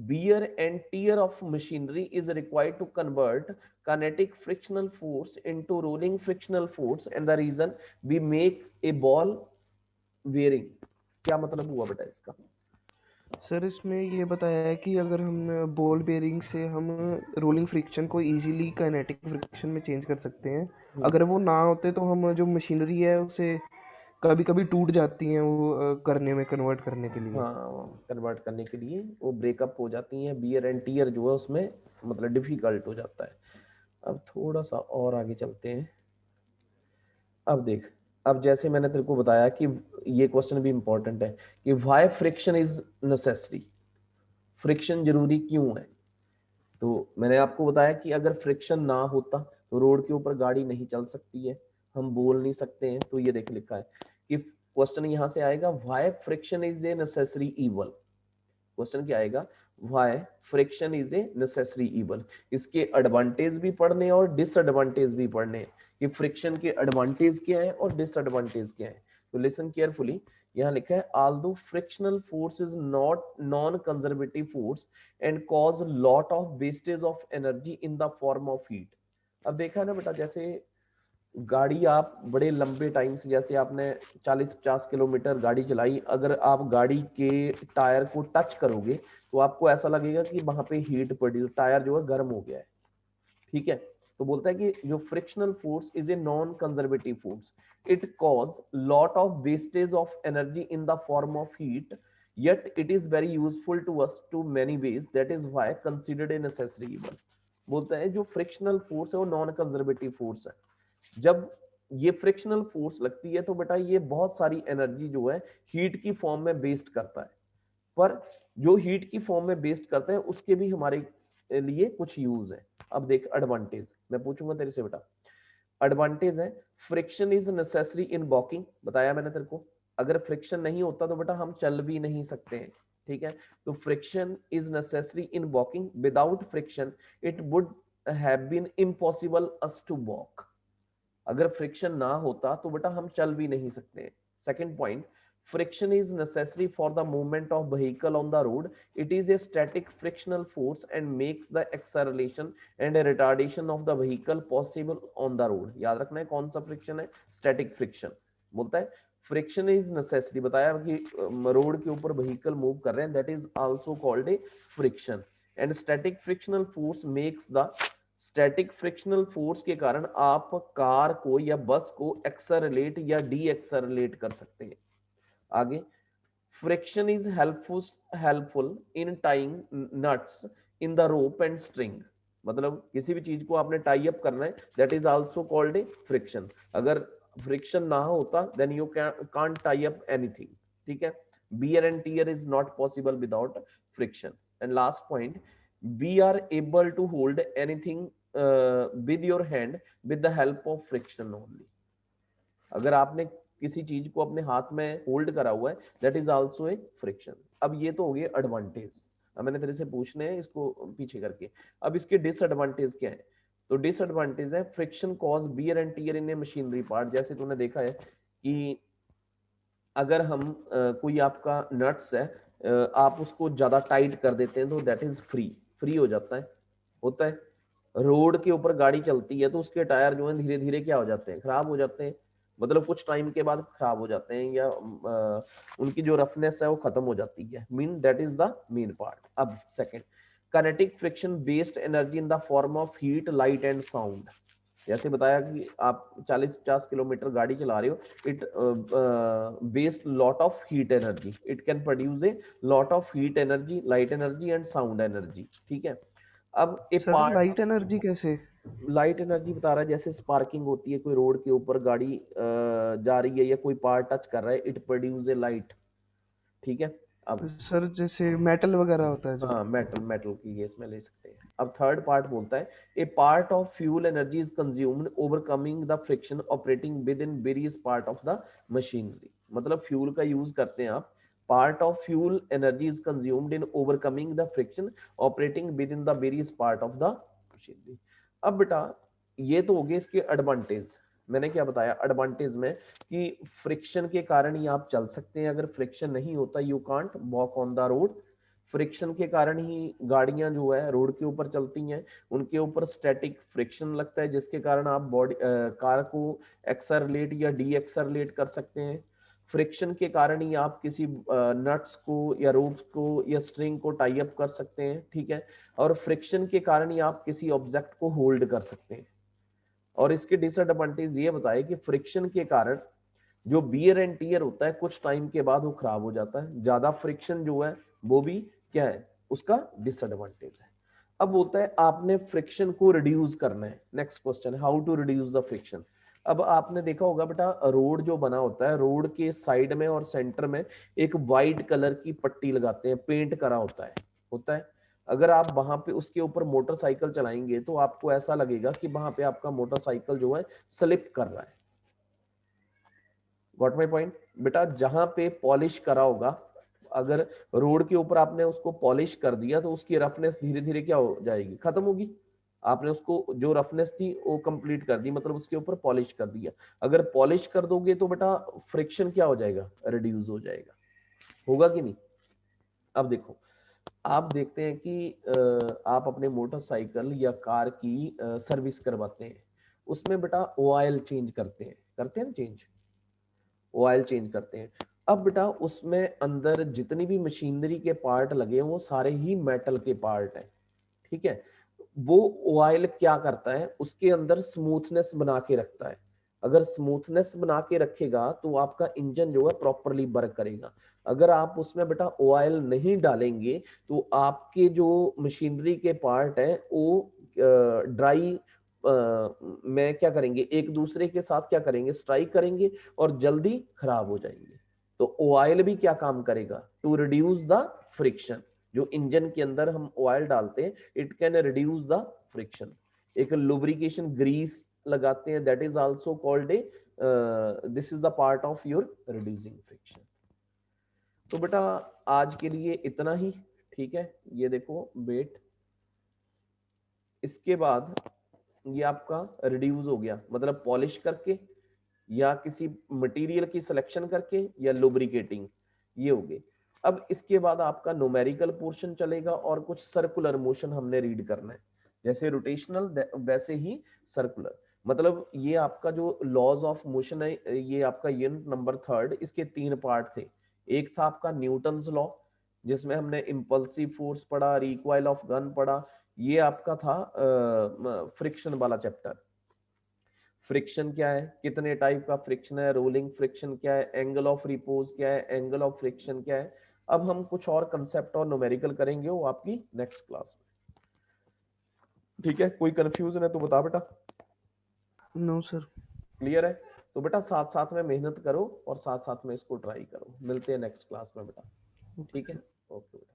wear and tear of machinery is required to convert kinetic frictional force into rolling frictional force, and the reason we make a ball bearing। क्या मतलब हुआ बेटा इसका? Sir इसमें ये बताया है कि अगर हम बॉल बेरिंग से हम रोलिंग फ्रिक्शन को इजीली काइनेटिक फ्रिक्शन में चेंज कर सकते हैं। अगर वो ना होते तो हम जो मशीनरी है उसे कभी कभी टूट जाती हैं वो करने में कन्वर्ट करने के लिए। हाँ, कन्वर्ट करने के लिए वो ब्रेकअप हो जाती हैं, बियर एंड टीयर जो है उसमें मतलब डिफिकल्ट हो जाता है। अब थोड़ा सा और आगे चलते हैं। अब देख, अब जैसे मैंने तेरे को बताया कि ये क्वेश्चन भी इंपॉर्टेंट है कि why friction is necessary, friction जरूरी क्यों है? तो मैंने आपको बताया कि अगर फ्रिक्शन ना होता तो रोड के ऊपर गाड़ी नहीं चल सकती है, हम बोल नहीं सकते हैं। तो ये देख लिखा है कि क्वेश्चन यहां से आएगा, why friction is a necessary evil. Question क्या आएगा, why friction is a necessary evil. इसके एडवांटेज भी पढ़ने और डिसएडवांटेज भी पढ़ने हैं कि फ्रिक्शन के एडवांटेज क्या है और डिसएडवांटेज क्या है। तो लिसन केयरफुली, यहाँ लिखा है although frictional force is not non-conservative force and cause lot of wastage of energy in the form of heat। अब देखा है ना बेटा, जैसे गाड़ी आप बड़े लंबे टाइम से, जैसे आपने 40-50 किलोमीटर गाड़ी चलाई, अगर आप गाड़ी के टायर को टच करोगे तो आपको ऐसा लगेगा कि वहां पे हीट पड़ी, टायर जो है गर्म हो गया है, ठीक है? तो बोलता है कि जो frictional force is a non conservative force, it cause lot of wastage of energy in the form of heat, yet it is very useful to us to many ways, that is why considered a necessary evil। बोलता है जो frictional force है वो non conservative force है, जब ये frictional force लगती है तो बेटा ये बहुत सारी एनर्जी जो है हीट की फॉर्म में वेस्ट करता है, पर जो हीट की फॉर्म में वेस्ट करते हैं उसके भी हमारे लिए कुछ यूज है। अब देख एडवांटेज, मैं पूछूंगा तेरे से बेटा, एडवांटेज है friction is necessary in walking, बताया मैंने तेरे को, अगर फ्रिक्शन नहीं होता तो बेटा हम चल भी नहीं सकते हैं, ठीक है। तो friction is necessary in walking, without friction it would have been impossible us to walk, अगर फ्रिक्शन ना होता तो बेटा हम चल भी नहीं सकते। Second point, friction is necessary for the movement of vehicle on the road, it is a static frictional force and makes the acceleration and retardation of the vehicle possible on the road। याद रखना है कौन सा friction है, static friction. बोलता है friction is necessary, बताया कि रोड के ऊपर व्हीकल मूव कर रहे हैं, that is also called a friction, and static frictional force makes the, static frictional force के कारण आप कार को या बस को एक्सेलरेट या डी एक्सेलरेट कर सकते हैं। आगे, friction is helpful in tying nuts in the rope and string, मतलब किसी भी चीज को आपने टाई अप करना है, that is also called a friction, अगर फ्रिक्शन ना होता then you can't tie up anything, ठीक है। Wear and tear is not possible without friction. And last point, we are able to hold anything with your hand with the help of friction only, अगर आपने किसी चीज को अपने हाथ में होल्ड करा हुआ है that is also a friction. अब ये तो हो गए एडवांटेज, अब मैंने तेरे से पूछने हैं इसको पीछे करके। अब इसके डिसएडवांटेज क्या है, तो डिसएडवांटेज है friction cause wear and tear in a machinery part, जैसे तूने देखा है कि अगर हम कोई आपका नट्स है, आप उसको ज्यादा टाइट कर देते हैं तो दैट इज फ्री हो जाता है, होता है। रोड के ऊपर गाड़ी चलती है तो उसके टायर जो है धीरे धीरे क्या हो जाते हैं, खराब हो जाते हैं, मतलब कुछ टाइम के बाद खराब हो जाते हैं, या उनकी जो रफनेस है वो खत्म हो जाती है, mean that is the main part. अब second, kinetic friction based energy in the form of heat light and sound, जैसे बताया कि आप 40-50 किलोमीटर गाड़ी चला रहे हो, it waste lot of heat energy, it can produce a lot of heat energy, light energy and sound energy, ठीक है। अब a sir part, light energy कैसे? लाइट एनर्जी बता रहा है जैसे स्पार्किंग होती है, कोई रोड के ऊपर गाड़ी जा रही है या कोई पार्ट टच कर रहा है, इट प्रोड्यूस ए लाइट, ठीक है। अब सर जैसे मेटल वगैरह होता है जो। हाँ मेटल, मेटल की केस में ले सकते हैं। अब थर्ड पार्ट बोलता है a part of fuel energy is consumed overcoming the friction operating within various part of the machinery, मतलब फ्यूल का यूज करते हैं आप, part of fuel energy is consumed in overcoming the friction operating within the various part of the machinery. अब बेटा ये तो हो गए इसके एडवांटेज, मैंने क्या बताया एडवांटेज में कि फ्रिक्शन के कारण ही आप चल सकते हैं, अगर फ्रिक्शन नहीं होता you can't walk on the road, friction के कारण ही गाड़ियां जो है रोड के ऊपर चलती हैं, उनके ऊपर स्टैटिक फ्रिक्शन लगता है जिसके कारण आप बॉडी कार को एक्सेलरेट या डी एक्सेलरेट कर सकते हैं, फ्रिक्शन के कारण ही आप किसी नट्स को या रोप्स को या स्ट्रिंग को टाई अप कर सकते हैं, ठीक है, और फ्रिक्शन के कारण ही आप किसी ऑब्जेक्ट को होल्ड कर सकते हैं। और इसके डिसएडवांटेज ये बताए कि फ्रिक्शन के कारण जो बियर एंड टीयर होता है कुछ टाइम के बाद वो खराब हो जाता है, ज्यादा फ्रिक्शन जो है वो भी क्या है उसका डिसएडवांटेज है। अब बोलता है आपने फ्रिक्शन को रिड्यूस करना है, नेक्स्ट क्वेश्चन है how to reduce the friction. अब आपने देखा होगा बेटा रोड जो बना होता है, रोड के साइड में और सेंटर में एक वाइट कलर की पट्टी लगाते हैं, पेंट करा होता है। अगर आप वहां पे उसके ऊपर मोटरसाइकिल चलाएंगे तो आपको ऐसा लगेगा कि वहां पे आपका मोटरसाइकिल जो है स्लिप कर रहा है। गॉट माई पॉइंट बेटा, जहां पे पॉलिश करा होगा, अगर रोड के ऊपर आपने उसको पॉलिश कर दिया तो उसकी रफनेस धीरे धीरे क्या हो जाएगी, खत्म होगी। आपने उसको जो रफनेस थी वो कंप्लीट कर दी, मतलब उसके ऊपर पॉलिश कर दिया। अगर पॉलिश कर दोगे तो बेटा फ्रिक्शन क्या हो जाएगा, रिड्यूस हो जाएगा, होगा कि नहीं। अब देखो आप देखते हैं कि आप अपने मोटरसाइकिल या कार की सर्विस करवाते हैं, उसमें बेटा ऑयल चेंज करते हैं ना चेंज, ऑयल चेंज करते हैं। अब बेटा उसमें अंदर जितनी भी मशीनरी के पार्ट लगे हैं वो सारे ही मेटल के पार्ट हैं, ठीक है। वो ऑयल क्या करता है, उसके अंदर स्मूथनेस बना के रखता है, अगर स्मूथनेस बना के रखेगा तो आपका इंजन जो है प्रॉपरली वर्क करेगा। अगर आप उसमें बेटा ऑयल नहीं डालेंगे तो आपके जो मशीनरी के पार्ट है वो ड्राई में क्या करेंगे, एक दूसरे के साथ क्या करेंगे, स्ट्राइक करेंगे और जल्दी खराब हो जाएंगे। तो ऑयल भी क्या काम करेगा, टू रिड्यूस द फ्रिक्शन। जो इंजन के अंदर हम ऑयल डालते हैं, it can reduce the friction. एक लुब्रिकेशन ग्रीस लगाते हैं, that is also called A, this is the part of your reducing friction. तो बेटा आज के लिए इतना ही, ठीक है। ये देखो वेट, इसके बाद ये आपका रिड्यूस हो गया, मतलब पॉलिश करके या किसी मटेरियल की सिलेक्शन करके या लुब्रिकेटिंग, ये हो गए। अब इसके बाद आपका न्यूमेरिकल पोर्शन चलेगा और कुछ सर्कुलर मोशन हमने रीड करना है, जैसे रोटेशनल वैसे ही सर्कुलर। मतलब ये आपका जो लॉज ऑफ मोशन है, ये आपका यूनिट नंबर 3, इसके 3 पार्ट थे। एक था आपका न्यूटन्स लॉ, जिसमें हमने इम्पल्सिव फोर्स पढ़ा, रिकॉइल ऑफ गन पढ़ा। ये आपका था फ्रिक्शन वाला चैप्टर। फ्रिक्शन क्या है, कितने टाइप का फ्रिक्शन है, रोलिंग फ्रिक्शन क्या है, एंगल ऑफ रिपोज क्या है, एंगल ऑफ फ्रिक्शन क्या है। अब हम कुछ और कंसेप्ट और न्यूमेरिकल करेंगे, वो आपकी नेक्स्ट क्लास में, ठीक है। कोई कंफ्यूजन है तो बता बेटा। No sir. क्लियर है? तो बेटा साथ साथ में मेहनत करो और साथ साथ में इसको ट्राई करो। मिलते हैं नेक्स्ट क्लास में बेटा, ठीक है। ओके बेटा।